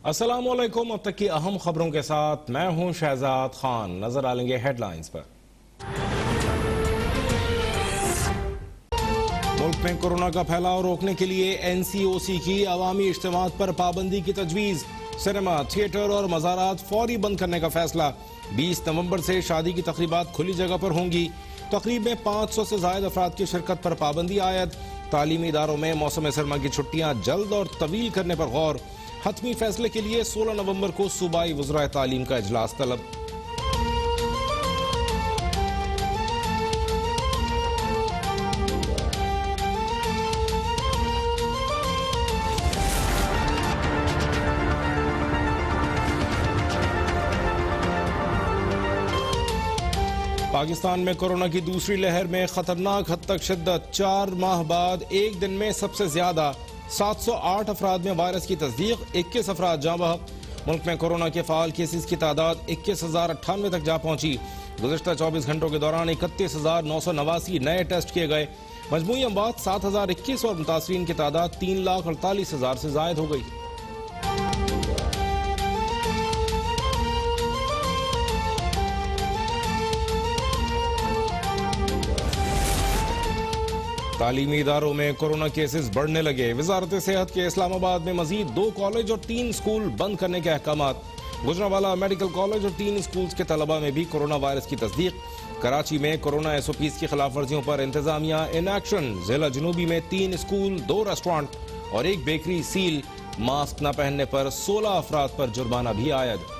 अस्सलामुअलैकुम। अब तक की अहम खबरों के साथ मैं हूं शहजाद खान। नजर डालेंगे हेडलाइंस पर। मुल्क में कोरोना का फैलाव रोकने के लिए एनसीओसी की अवामी इज्तिमात पर पाबंदी की तजवीज। सिनेमा, थिएटर और मज़ारात फौरी बंद करने का फैसला। 20 नवंबर से शादी की तकरीबात खुली जगह पर होंगी। तकरीब में 500 से ज्यादा अफराद की शिरकत पर पाबंदी आयद। तालीमी इदारों में मौसम सरमा की छुट्टियां जल्द और तवील करने पर गौर। हतमी फैसले के लिए 16 नवंबर को सूबाई वज़राए तालीम का इजलास तलब। पाकिस्तान में कोरोना की दूसरी लहर में खतरनाक हद तक शिद्दत। 4 माह बाद एक दिन में सबसे ज्यादा 708 अफराद में वायरस की तस्दीक। 21 अफराद जाँ बहक। मुल्क में कोरोना के फाल केसेस की तादाद 21,098 तक जा पहुंची। गुज़श्ता 24 घंटों के दौरान 31,989 नए टेस्ट किए गए। मजमूई अमवात 7,021 और मुतासरीन की तादाद 3,48,000 से जायद हो गई। तालीमी इदारों में कोरोना केसेस बढ़ने लगे। वजारत सेहत के इस्लामाबाद में मजीद 2 कॉलेज और 3 स्कूल बंद करने के अहकामात। गुजरांवाला मेडिकल कॉलेज और 3 स्कूल्स के तलबा में भी कोरोना वायरस की तस्दीक। कराची में कोरोना SOPs की खिलाफ वर्जियों पर इंतजामिया इन एक्शन। जिला जनूबी में 3 स्कूल, 2 रेस्टोरेंट और 1 बेकरी सील। मास्क न पहनने पर 16 अफराद पर जुर्माना भी आयद।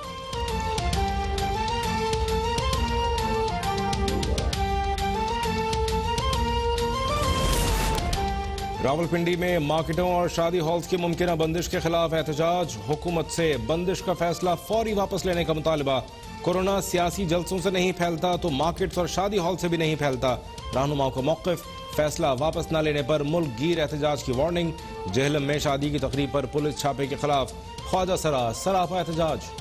रावलपिंडी में मार्केटों और शादी हॉल्स की मुमकिना बंदिश के खिलाफ एहतजाज। हुकूमत से बंदिश का फैसला फौरी वापस लेने का मुतालबा। कोरोना सियासी जलसों से नहीं फैलता तो मार्केट्स और शादी हॉल से भी नहीं फैलता। रहनुमाओं का मौक़िफ़। फैसला वापस न लेने पर मुल्क गिर एहतजाज की वार्निंग। जेहलम में शादी की तकरीब पर पुलिस छापे के खिलाफ ख्वाजा सरा सरापा एहतजाज।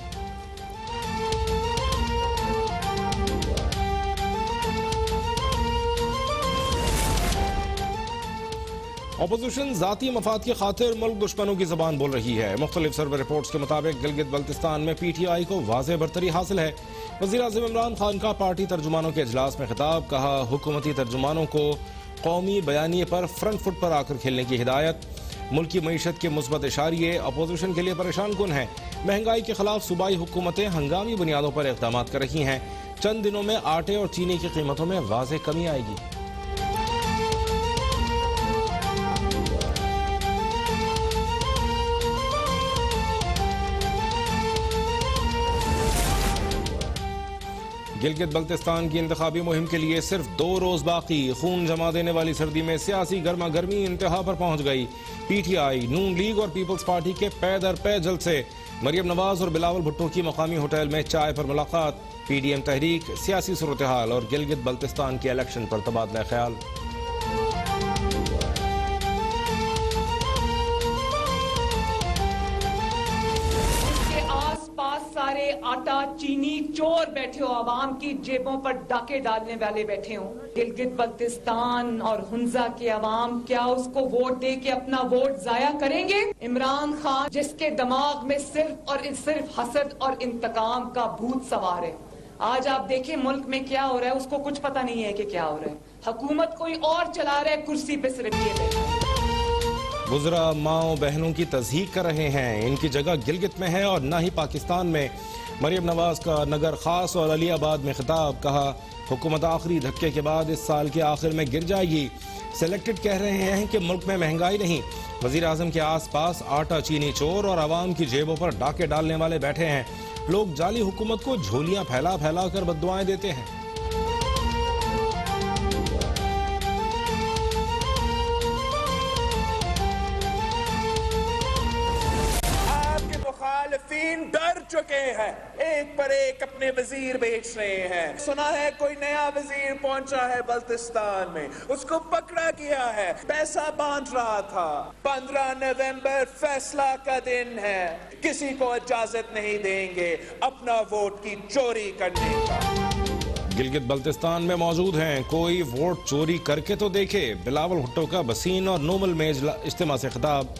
अपोजिशन जाती मफाद की खातिर मुल्क दुश्मनों की जबान बोल रही है। मुख्तलिफ सर्वे रिपोर्ट्स के मुताबिक गिलगित बल्तिस्तान में PTI को वाज़ेह बरतरी हासिल है। वज़ीर-ए-आज़म इमरान खान का पार्टी तर्जुमानों के इजलास में खिताब। कहा, हुकूमती तर्जुमानों को कौमी बयानिए पर फ्रंट फुट पर आकर खेलने की हिदायत। मुल्क की मईशत के मुस्बत इशारिये अपोजिशन के लिए परेशान कुन है। महंगाई के खिलाफ सूबाई हुकूमतें हंगामी बुनियादों पर इक़दाम कर रही हैं। चंद दिनों में आटे और चीनी की कीमतों में वाज़ेह कमी आएगी। गिलगित बल्तिस्तान की इंतखाबी मुहिम के लिए सिर्फ 2 रोज बाकी। खून जमा देने वाली सर्दी में सियासी गर्मा गर्मी इंतहा पर पहुंच गई। PTI, नून लीग और पीपल्स पार्टी के पै दर पै जलसे। मरियम नवाज और बिलावल भुट्टो की मकामी होटल में चाय पर मुलाकात। PDM तहरीक, सियासी सूरत हाल और गिलगित बल्तिस्तान के इलेक्शन पर तबादला ख्याल। सारे आटा चीनी चोर बैठे हो, आवाम की जेबों पर डाके डालने वाले बैठे हो। गिलगित बल्तिस्तान और हुंजा के आवाम क्या उसको वोट दे के अपना वोट जाया करेंगे? इमरान खान जिसके दिमाग में सिर्फ और सिर्फ हसद और इंतकाम का भूत सवार है। आज आप देखें मुल्क में क्या हो रहा है, उसको कुछ पता नहीं है कि क्या हो रहा है। हुकूमत कोई और चला रहा है, कुर्सी पे सिर्फ ये बैठा है। गुजरा माओ बहनों की तज़हीक कर रहे हैं। इनकी जगह गिलगित में है और न ही पाकिस्तान में। मरियम नवाज का नगर खास और अलीआबाद में खिताब। कहा, हुकूमत आखिरी धक्के के बाद इस साल के आखिर में गिर जाएगी। सिलेक्टेड कह रहे हैं कि मुल्क में महंगाई नहीं। वजीर आजम के आसपास आटा चीनी चोर और आवाम की जेबों पर डाके डालने वाले बैठे हैं। लोग जाली हुकूमत को झोलियां फैला फैला कर बद्दुआएं देते हैं। डर चुके हैं, एक पर एक अपने वजीर बेच रहे हैं। सुना है कोई नया वजीर पहुंचा है बल्तिस्तान में, उसको पकड़ा गया है, पैसा बांट रहा था। 15 नवंबर फैसला का दिन है। किसी को इजाजत नहीं देंगे अपना वोट की चोरी करने का। गिलगित बल्तिस्तान में मौजूद हैं, कोई वोट चोरी करके तो देखे। बिलावल भुट्टो का बसीन और नोमल में इज्तिमा से खिताब।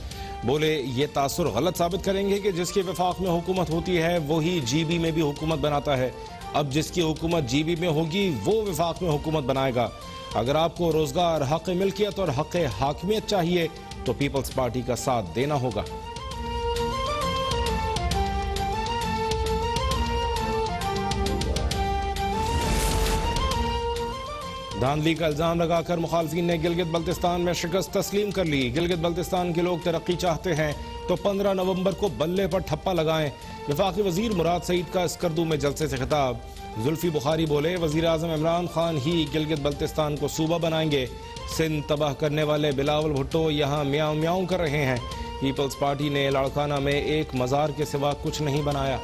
बोले ये तासुर गलत साबित करेंगे कि जिसके वफाक में हुकूमत होती है वही जीबी में भी हुकूमत बनाता है। अब जिसकी हुकूमत जीबी में होगी वो वफाक में हुकूमत बनाएगा। अगर आपको रोजगार, हक मिल्कियत और हक हाकिमियत चाहिए तो पीपल्स पार्टी का साथ देना होगा। धांधली का इल्जाम लगाकर मुखालफिन ने गिलगित बल्तिस्तान में शिकस्त तस्लीम कर ली। गिलगित बल्तिस्तान के लोग तरक्की चाहते हैं तो 15 नवंबर को बल्ले पर ठप्पा लगाएं। वफाकी वजीर मुराद सईद का स्कर्दू में जलसे से खिताब। जुल्फी बुखारी बोले वजीर आजम इमरान खान ही गिलगित बल्तिस्तान को सूबा बनाएंगे। सिंध तबाह करने वाले बिलावल भुट्टो यहाँ म्याऊं म्याऊं कर रहे हैं। पीपल्स पार्टी ने लाड़काना में एक मजार के सिवा कुछ नहीं बनाया।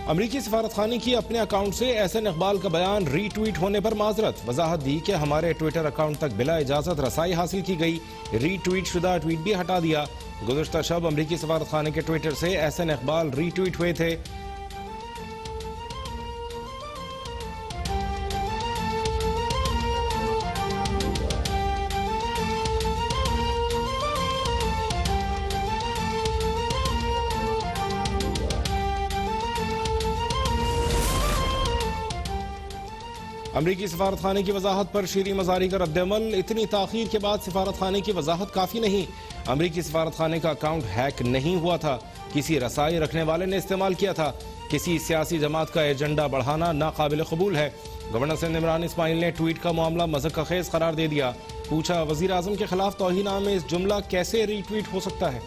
अमरीकी सफारतखाने की अपने अकाउंट से एहसन इकबाल का बयान रीट्वीट होने पर माजरत। वजाहत दी कि हमारे ट्विटर अकाउंट तक बिला इजाजत रसाई हासिल की गई। रीट्वीट शुदा ट्वीट भी हटा दिया। गुज़श्ता शब अमरीकी सफारतखाने के ट्विटर से एहसन इकबाल रीट्वीट हुए थे। अमरीकी सफारतखाने की वजाहत पर शीरी मजारी का रद्दअमल। इतनी ताखीर के बाद सफारतखाने की वजाहत काफी नहीं। अमरीकी सफारतखाने का अकाउंट हैक नहीं हुआ था, किसी रसाई रखने वाले ने इस्तेमाल किया था। किसी सियासी जमात का एजेंडा बढ़ाना नाकाबिल कबूल है। गवर्नर सिंध इमरान इस्माइल ने ट्वीट का मामला मज़हक का खेज करार दे दिया। पूछा वजीर आजम के खिलाफ तौहीन आमेज़ जुमला कैसे रीट्वीट हो सकता है।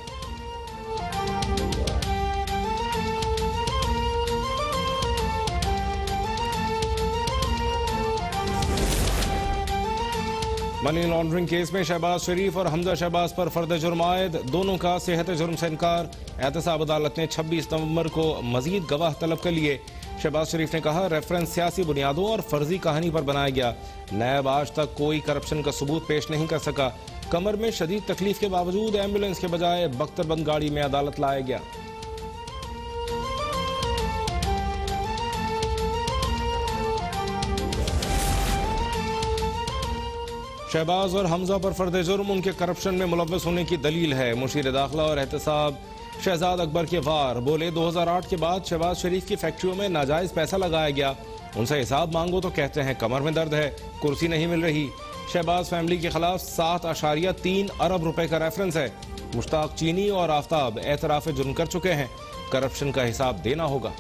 मनी लॉन्ड्रिंग केस में शहबाज शरीफ और हमजा शहबाज पर फर्द जुर्म आयद। दोनों का सेहत जुर्म से इनकार। एहतसाब अदालत ने 26 नवंबर को मजीद गवाह तलब कर लिए। शहबाज शरीफ ने कहा रेफरेंस सियासी बुनियादों और फर्जी कहानी पर बनाया गया। नैब आज तक कोई करप्शन का सबूत पेश नहीं कर सका। कमर में शदीद तकलीफ के बावजूद एम्बुलेंस के बजाय बख्तरबंद गाड़ी में अदालत लाया गया। शहबाज और हमजा पर फर्द जुर्म उनके करप्शन में मुलव्वस होने की दलील है। मुशीर दाखिला और एहतसाब शहजाद अकबर के वार। बोले 2008 के बाद शहबाज शरीफ की फैक्ट्रियों में नाजायज पैसा लगाया गया। उनसे हिसाब मांगो तो कहते हैं कमर में दर्द है, कुर्सी नहीं मिल रही। शहबाज फैमिली के खिलाफ 7.3 अरब रुपए का रेफरेंस है। मुश्ताक चीनी और आफ्ताब एतराफ जुर्म कर चुके हैं। करप्शन का हिसाब देना होगा।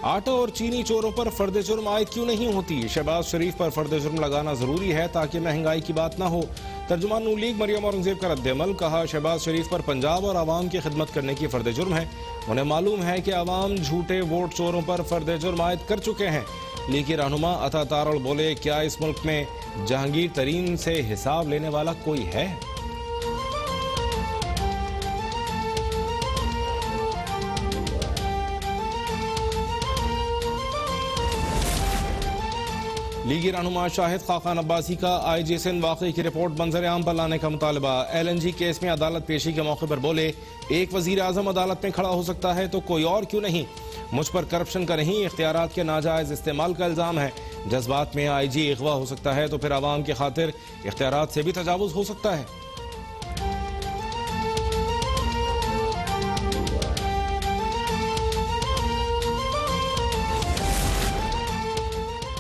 आटा और चीनी चोरों पर फर्द जुर्म आयद क्यों नहीं होती। शहबाज शरीफ पर फर्द जुर्म लगाना जरूरी है ताकि महंगाई की बात ना हो। तर्जुमान नून लीग मरियम औरंगजेब का रद्दअमल। कहा शहबाज शरीफ पर पंजाब और आवाम की खिदमत करने की फर्द जुर्म है। उन्हें मालूम है कि आवाम झूठे वोट चोरों पर फर्द जुर्म आयद कर चुके हैं। लीगी रहनुमा अता तारड़ बोले क्या इस मुल्क में जहांगीर तरीन से हिसाब लेने वाला कोई है। लीगी रहनुमा शाहिद खाकान अब्बासी का IG सिंध वाकई की रिपोर्ट मंजर आम पर लाने का मुतालबा। LNG केस में अदालत पेशी के मौके पर बोले एक वजीर आजम अदालत में खड़ा हो सकता है तो कोई और क्यों नहीं। मुझ पर करप्शन का नहीं इख्तियारात के नाजायज इस्तेमाल का इल्जाम है। जज्बात में IG अगवा हो सकता है तो फिर आवाम की खातिर इख्तियारात से भी तजावुज हो सकता है।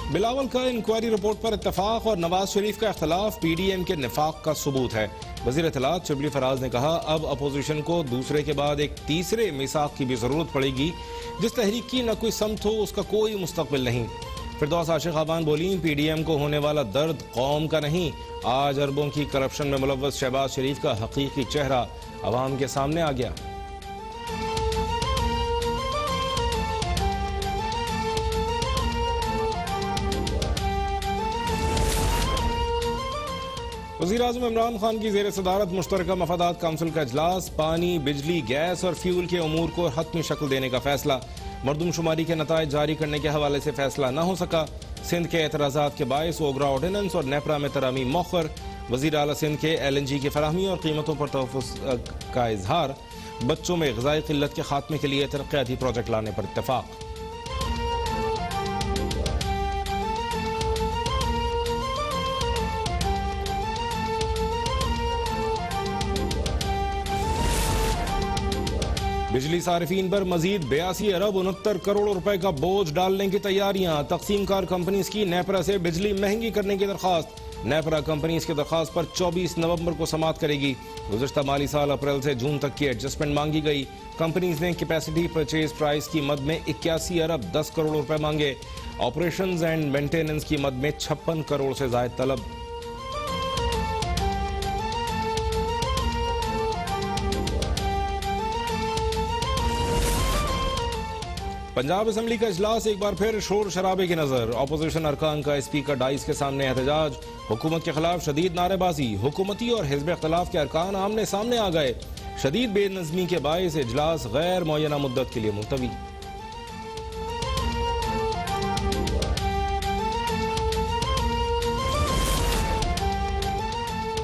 बिलावल का इंक्वायरी रिपोर्ट पर इत्तफाक और नवाज शरीफ का इख्तलाफ PDM के निफाक का सबूत है। वजीर इत्तलात शिबली फराज ने कहा अब अपोजिशन को दूसरे के बाद एक तीसरे मिसाक की भी जरूरत पड़ेगी। जिस तहरीक की न कोई समत हो उसका कोई मुस्तकबिल नहीं। फिरदौस आशिक खाबान बोली PDM को होने वाला दर्द कौम का नहीं। आज अरबों की करप्शन में मुलव्वस शहबाज शरीफ का हकीकी चेहरा अवाम के सामने आ गया। वज़ीर आज़म इमरान खान की ज़ेर सदारत मुश्तरका मफादात काउंसिल का इजलास। पानी, बिजली, गैस और फ्यूल के उमूर को हतमी शक्ल देने का फैसला। मरदमशुमारी के नताइज जारी करने के हवाले से फैसला न हो सका। सिंध के एतराज़ात के बायस ओगरा ऑर्डिनेंस और नेपरा में तरामीम मौखर। वज़ीर आला सिंध के LNG की फराहमी और कीमतों पर तहफ़्फ़ुज़ का इजहार। बच्चों में ग़िज़ाई क़िल्लत के खात्मे के लिए तरक्याती प्रोजेक्ट लाने पर इत्तफ़ाक़। बिजली सारिफीन पर मजीद 82 अरब 69 करोड़ रुपए का बोझ डालने की तैयारियां। तकसीम कार कंपनीज की नेपरा से बिजली महंगी करने की दरख्वास्त। नेपरा कंपनीज की दरख्वास्त पर 24 नवंबर को समाअत करेगी। गुज़श्ता माली साल अप्रैल से जून तक की एडजस्टमेंट मांगी गई। कंपनीज ने कैपेसिटी परचेज प्राइस की मद में 81 अरब 10 करोड़ रुपए मांगे। ऑपरेशंस एंड मेंटेनेंस की मद में 56 करोड़ से जायद तलब। पंजाब असम्बली का इजलास एक बार फिर शोर शराबे की नजर। अपोजिशन अरकान का स्पीकर डाइस के सामने एहतजाज। हुकूमत के खिलाफ शदीद नारेबाजी। हुकूमती और हिज़्ब इख्तिलाफ के अरकान आमने सामने आ गए। शदीद बेनज़मी के बायस इजलास गैर मुअय्यना मुद्दत के लिए मुलतवी।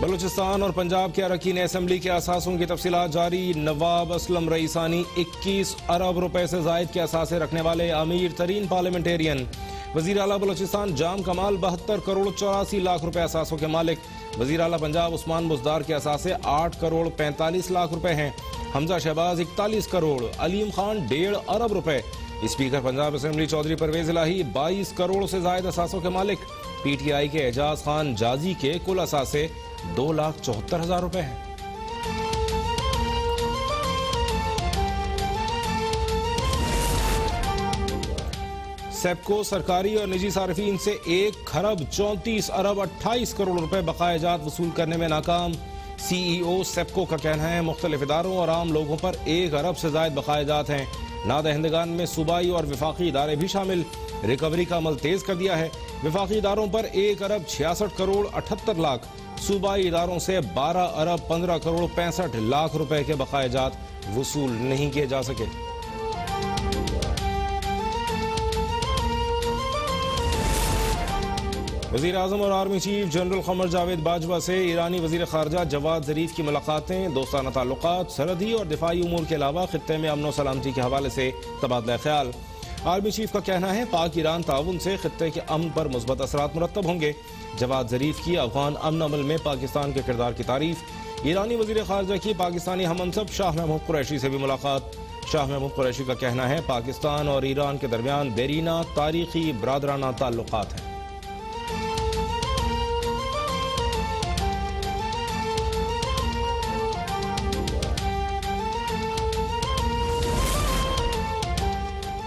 बलूचिस्तान और पंजाब के अरकान असम्बली के असासों की तफसीलात जारी। नवाब असलम रईसानी 21 अरब रुपए से जायद के असासे रखने वाले अमीर तरीन पार्लियामेंटेरियन। वजीर आला बलूचिस्तान जाम कमाल 72 करोड़ 84 लाख रुपए असासों के मालिक। वजीर आला पंजाब उस्मान बुज़दार के असासे 8 करोड़ 45 लाख रुपए हैं। हमजा शहबाज 41 करोड़, अलीम खान 1.5 अरब रुपए। स्पीकर पंजाब असम्बली चौधरी परवेज इलाही 22 करोड़ से जायद असासों के मालिक। PTI के एजाज खान जाजी के कुल असासे 2,74,000 रुपए हैं। सेप्को सरकारी और निजी सार्फिन से 1 खरब 34 अरब 28 करोड़ रुपए बकायाजात वसूल करने में नाकाम। CEO सेप्को का कहना है मुख्तलिफ इदारों और आम लोगों पर 1 अरब से जायद बकायाजात हैं। नादहिंदगान में सूबाई और विफाकी इदारे भी शामिल। रिकवरी का अमल तेज कर दिया है। विफाकी इदारों पर 1 अरब 66 करोड़ 78 लाख, सूबाई इदारों से 12 अरब 15 करोड़ 65 लाख रुपए के बकायाजात वसूल नहीं किए जा सके। वज़ीर आज़म और आर्मी चीफ जनरल क़मर जावेद बाजवा से ईरानी वज़ीर ख़ारजा जवाद ज़रीफ की मुलाकातें। दोस्ताना ताल्लुकात, सरहदी और दिफाई उमूर के अलावा खित्ते में अमन और सलामती के हवाले से तबादला ख्याल। आर्मी चीफ का कहना है पाक ईरान ताउन से खित्ते के अमन पर मुस्बत असरात मुरत्तब होंगे। जवाद ज़रीफ की अफ़गान अमन अमल में पाकिस्तान के किरदार की तारीफ। ईरानी वज़ीर ख़ारजा की पाकिस्तानी हममनसब शाह महमूद कुरैशी से भी मुलाकात। शाह महमूद कुरैशी का कहना है पाकिस्तान और ईरान के दरमियान देरीना तारीखी बरादराना ताल्लुकात हैं।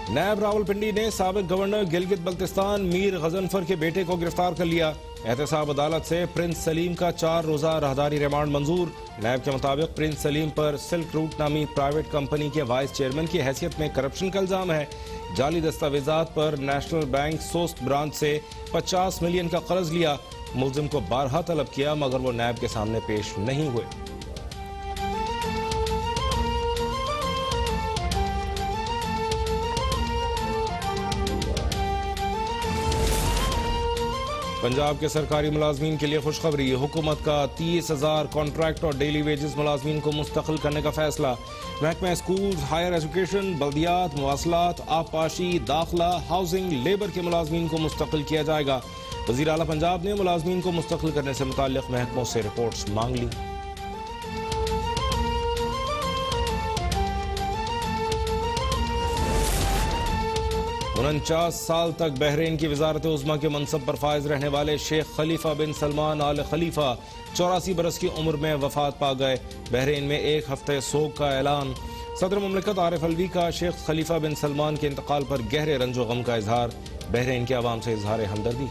नायब रावलपिंडी ने साबिक गवर्नर गिलगित बल्तिस्तान मीर गजनफर के बेटे को गिरफ्तार कर लिया। एहतसाब अदालत से प्रिंस सलीम का 4 रोजा राहदारी रिमांड मंजूर। नायब के मुताबिक प्रिंस सलीम पर सिल्क रूट नामी प्राइवेट कंपनी के वाइस चेयरमैन की हैसियत में करप्शन का इल्जाम है। जाली दस्तावेजात पर नेशनल बैंक सोस्ट ब्रांच से 50 मिलियन का कर्ज लिया। मुल्जिम को 12 तलब किया मगर वो नायब के सामने पेश नहीं हुए। पंजाब के सरकारी मुलाजमीन के लिए खुशखबरी। हुकूमत का 30,000 कॉन्ट्रैक्ट और डेली वेजेस मुलाजमीन को मुस्तकिल करने का फैसला। महकमा स्कूल, हायर एजुकेशन, बल्दियात, मवासलात, आबपाशी, दाखिला, हाउसिंग, लेबर के मुलाजमीन को मुस्तकिल किया जाएगा। वज़ीर आला पंजाब ने मुलाजमीन को मुस्तकिल करने से मुताल्लिक़ महकमों से रिपोर्ट्स मांग ली। 49 साल तक बहरीन की वजारत उज़्मा के मनसब पर फायज रहने वाले शेख खलीफा बिन सलमान आल खलीफा 84 बरस की उम्र में वफात पा गए। बहरीन में 1 हफ्ते सोग का ऐलान। सदर मुमलिकत आरिफ अलवी का शेख खलीफा बिन सलमान के इंतकाल पर गहरे रंजो गम का इजहार। बहरीन के अवाम से इजहार हमदर्दी।